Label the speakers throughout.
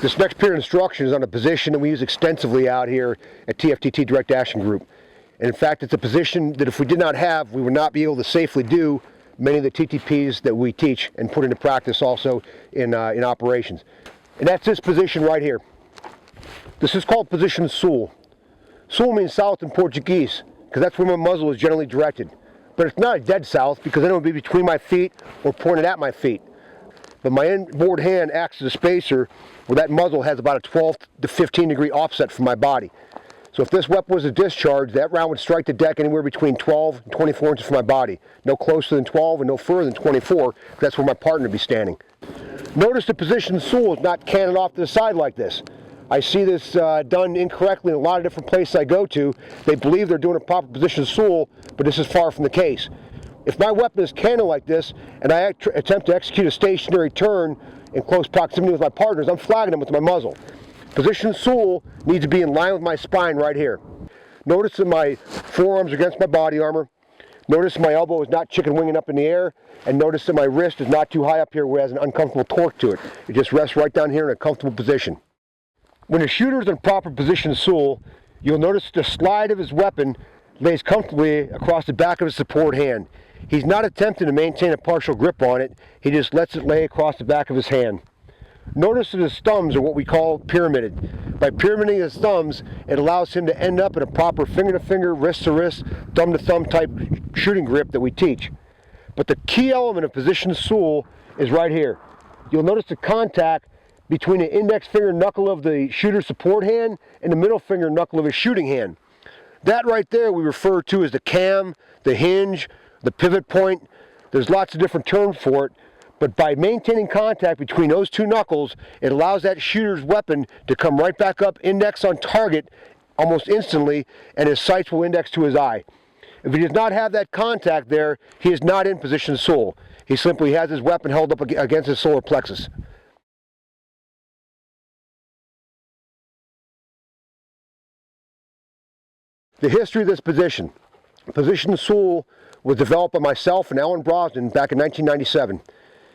Speaker 1: This next period of instruction is on a position that we use extensively out here at TFTT Direct Action Group. And in fact, it's a position that if we did not have, we would not be able to safely do many of the TTPs that we teach and put into practice also in operations. And that's this position right here. This is called position sul. Sul means south in Portuguese, because that's where my muzzle is generally directed. But it's not a dead south, because then it would be between my feet or pointed at my feet. But my inboard hand acts as a spacer where that muzzle has about a 12 to 15 degree offset from my body. So if this weapon was a discharge, that round would strike the deck anywhere between 12 and 24 inches from my body. No closer than 12 and no further than 24, that's where my partner would be standing. Notice the position sul is not cannoned off to the side like this. I see this done incorrectly in a lot of different places I go to. They believe they're doing a proper position sul, but this is far from the case. If my weapon is cannoned like this, and I attempt to execute a stationary turn in close proximity with my partners, I'm flagging them with my muzzle. Position sul needs to be in line with my spine right here. Notice that my forearms are against my body armor. Notice my elbow is not chicken winging up in the air. And notice that my wrist is not too high up here where it has an uncomfortable torque to it. It just rests right down here in a comfortable position. When a shooter is in proper position sul, you'll notice the slide of his weapon lays comfortably across the back of his support hand. He's not attempting to maintain a partial grip on it, he just lets it lay across the back of his hand. Notice that his thumbs are what we call pyramided. By pyramiding his thumbs, it allows him to end up in a proper finger-to-finger, wrist-to-wrist, thumb-to-thumb type shooting grip that we teach. But the key element of position sul is right here. You'll notice the contact between the index finger knuckle of the shooter's support hand and the middle finger knuckle of his shooting hand. That right there we refer to as the cam, the hinge, the pivot point. There's lots of different terms for it, but by maintaining contact between those two knuckles, it allows that shooter's weapon to come right back up, index on target almost instantly, and his sights will index to his eye. If he does not have that contact there, he is not in position sul. He simply has his weapon held up against his solar plexus. The history of this position. Position sul was developed by myself and Alan Brosnan back in 1997.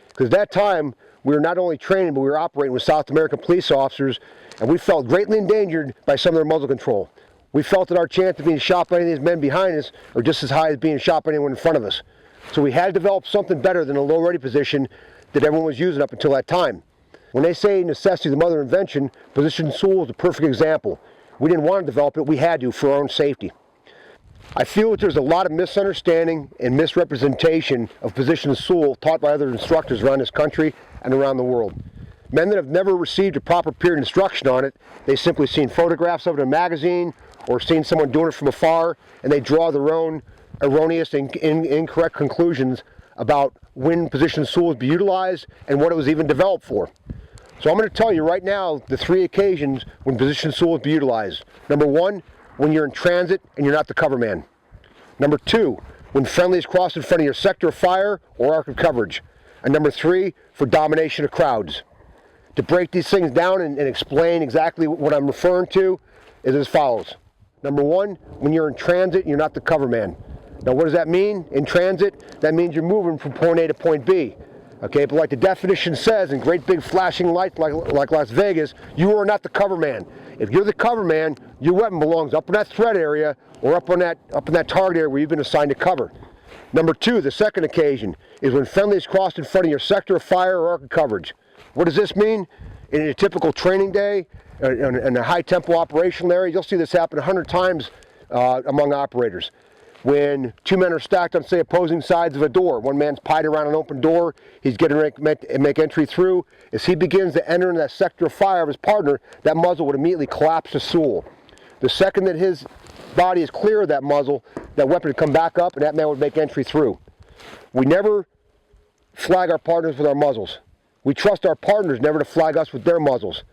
Speaker 1: Because at that time, we were not only training, but we were operating with South American police officers, and we felt greatly endangered by some of their muzzle control. We felt that our chance of being shot by any of these men behind us are just as high as being shot by anyone in front of us. So we had to develop something better than a low-ready position that everyone was using up until that time. When they say necessity is the mother of invention, position sul is a perfect example. We didn't want to develop it, we had to for our own safety. I feel that there's a lot of misunderstanding and misrepresentation of position sul taught by other instructors around this country and around the world. Men that have never received a proper period instruction on it, they've simply seen photographs of it in a magazine or seen someone doing it from afar, and they draw their own erroneous and incorrect conclusions about when position sul would be utilized and what it was even developed for. So I'm going to tell you right now the 3 occasions when position sul would be utilized. Number 1, when you're in transit and you're not the cover man. Number 2, when friendlies cross in front of your sector of fire or arc of coverage. And number 3, for domination of crowds. To break these things down and explain exactly what I'm referring to is as follows. Number 1, when you're in transit and you're not the cover man. Now what does that mean? In transit, that means you're moving from point A to point B. Okay, but like the definition says, in great big flashing lights like Las Vegas, you are not the cover man. If you're the cover man, your weapon belongs up in that threat area or up in that target area where you've been assigned to cover. Number 2, the second occasion, is when friendlies crossed in front of your sector of fire or arc of coverage. What does this mean? In a typical training day, in a high tempo operational area, you'll see this happen 100 times among operators. When 2 men are stacked on, say, opposing sides of a door, one man's pied around an open door, he's getting ready to make entry through. As he begins to enter into that sector of fire of his partner, that muzzle would immediately collapse to sul. The second that his body is clear of that muzzle, that weapon would come back up and that man would make entry through. We never flag our partners with our muzzles. We trust our partners never to flag us with their muzzles.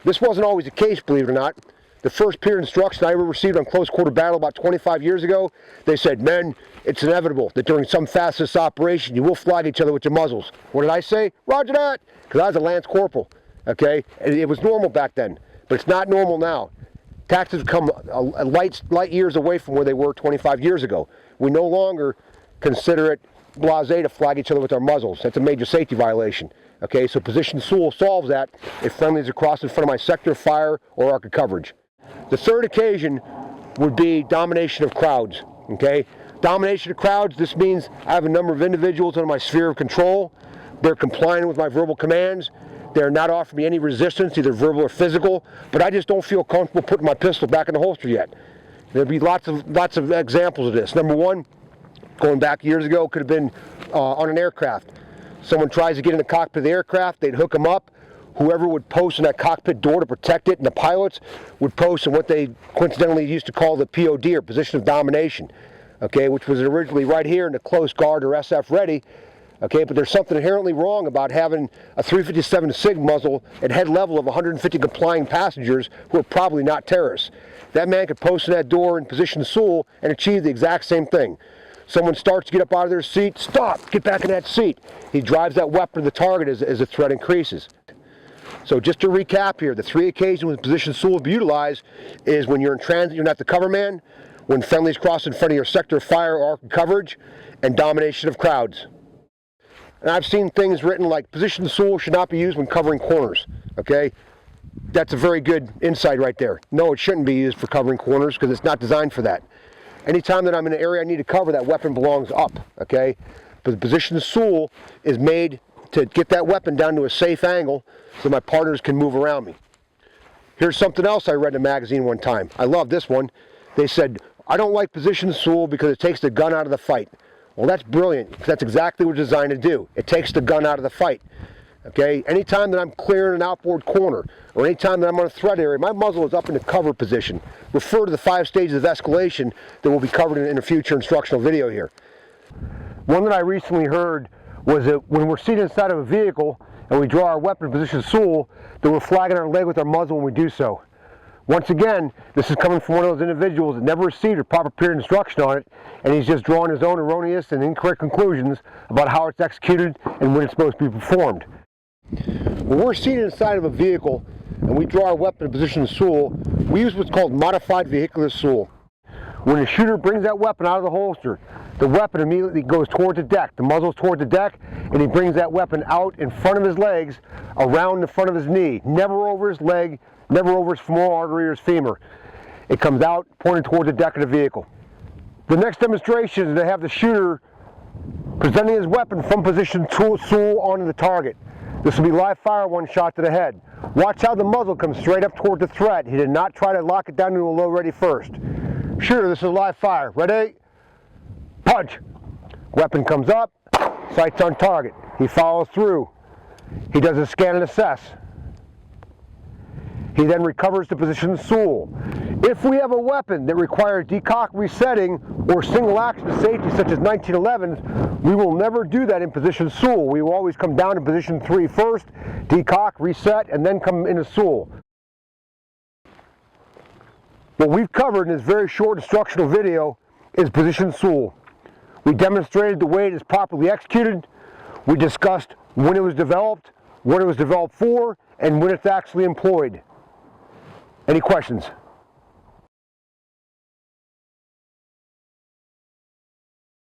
Speaker 1: This wasn't always the case, believe it or not. The first period instruction I ever received on close quarter battle about 25 years ago, they said, men, it's inevitable that during some fastest operation you will flag each other with your muzzles. What did I say? Roger that, because I was a lance corporal, okay? And it was normal back then, but it's not normal now. Tactics have come light years away from where they were 25 years ago. We no longer consider it blasé to flag each other with our muzzles. That's a major safety violation. Okay, so position Sewell solves that if friendlies are crossed in front of my sector of fire or arc of coverage. The third occasion would be domination of crowds. Okay, domination of crowds, this means I have a number of individuals under my sphere of control. They're complying with my verbal commands. They're not offering me any resistance, either verbal or physical, but I just don't feel comfortable putting my pistol back in the holster yet. There'll be lots of examples of this. Number one, going back years ago, could have been on an aircraft. Someone tries to get in the cockpit of the aircraft, they'd hook them up. Whoever would post in that cockpit door to protect it, and the pilots would post in what they coincidentally used to call the POD, or position of domination, okay, which was originally right here in the close guard or SF ready. Okay, but there's something inherently wrong about having a 357 SIG muzzle at head level of 150 complying passengers who are probably not terrorists. That man could post in that door and position Sewell and achieve the exact same thing. Someone starts to get up out of their seat, stop, get back in that seat. He drives that weapon to the target as the threat increases. So just to recap here, the three occasions when position Sewell will be utilized is when you're in transit, you're not the cover man, when friendlies cross in front of your sector of fire or arc of coverage, and domination of crowds. And I've seen things written like position Sewell should not be used when covering corners, okay? That's a very good insight right there. No, it shouldn't be used for covering corners because it's not designed for that. Anytime that I'm in an area I need to cover, that weapon belongs up, okay? But the position Sewell is made to get that weapon down to a safe angle so my partners can move around me. Here's something else I read in a magazine one time. I love this one. They said, I don't like position Sewell because it takes the gun out of the fight. Well, that's brilliant, because that's exactly what it's designed to do. It takes the gun out of the fight. Okay? Anytime that I'm clearing an outboard corner, or anytime that I'm on a threat area, my muzzle is up in the cover position. Refer to the 5 stages of escalation that will be covered in a future instructional video here. One that I recently heard was that when we're seated inside of a vehicle and we draw our weapon position Sewell, that we're flagging our leg with our muzzle when we do so. Once again, this is coming from one of those individuals that never received a proper period instruction on it, and he's just drawing his own erroneous and incorrect conclusions about how it's executed and when it's supposed to be performed. When we're seated inside of a vehicle and we draw our weapon in position Sewell, we use what's called modified vehicular Sewell. When the shooter brings that weapon out of the holster, the weapon immediately goes toward the deck. The muzzle's toward the deck, and he brings that weapon out in front of his legs, around the front of his knee, never over his leg, never over his femoral artery or his femur. It comes out pointing toward the deck of the vehicle. The next demonstration is to have the shooter presenting his weapon from position Sewell onto the target. This will be live fire, one shot to the head. Watch how the muzzle comes straight up toward the threat. He did not try to lock it down to a low ready first. Shooter, this is live fire. Ready? Punch. Weapon comes up, sights on target. He follows through. He does a scan and assess. He then recovers to position Sewell. If we have a weapon that requires decock resetting or single action safety such as 1911s, we will never do that in position Sewell. We will always come down to position 3 first, decock, reset, and then come into Sewell. What we've covered in this very short instructional video is position Sewell. We demonstrated the way it is properly executed. We discussed when it was developed, what it was developed for, and when it's actually employed. Any questions?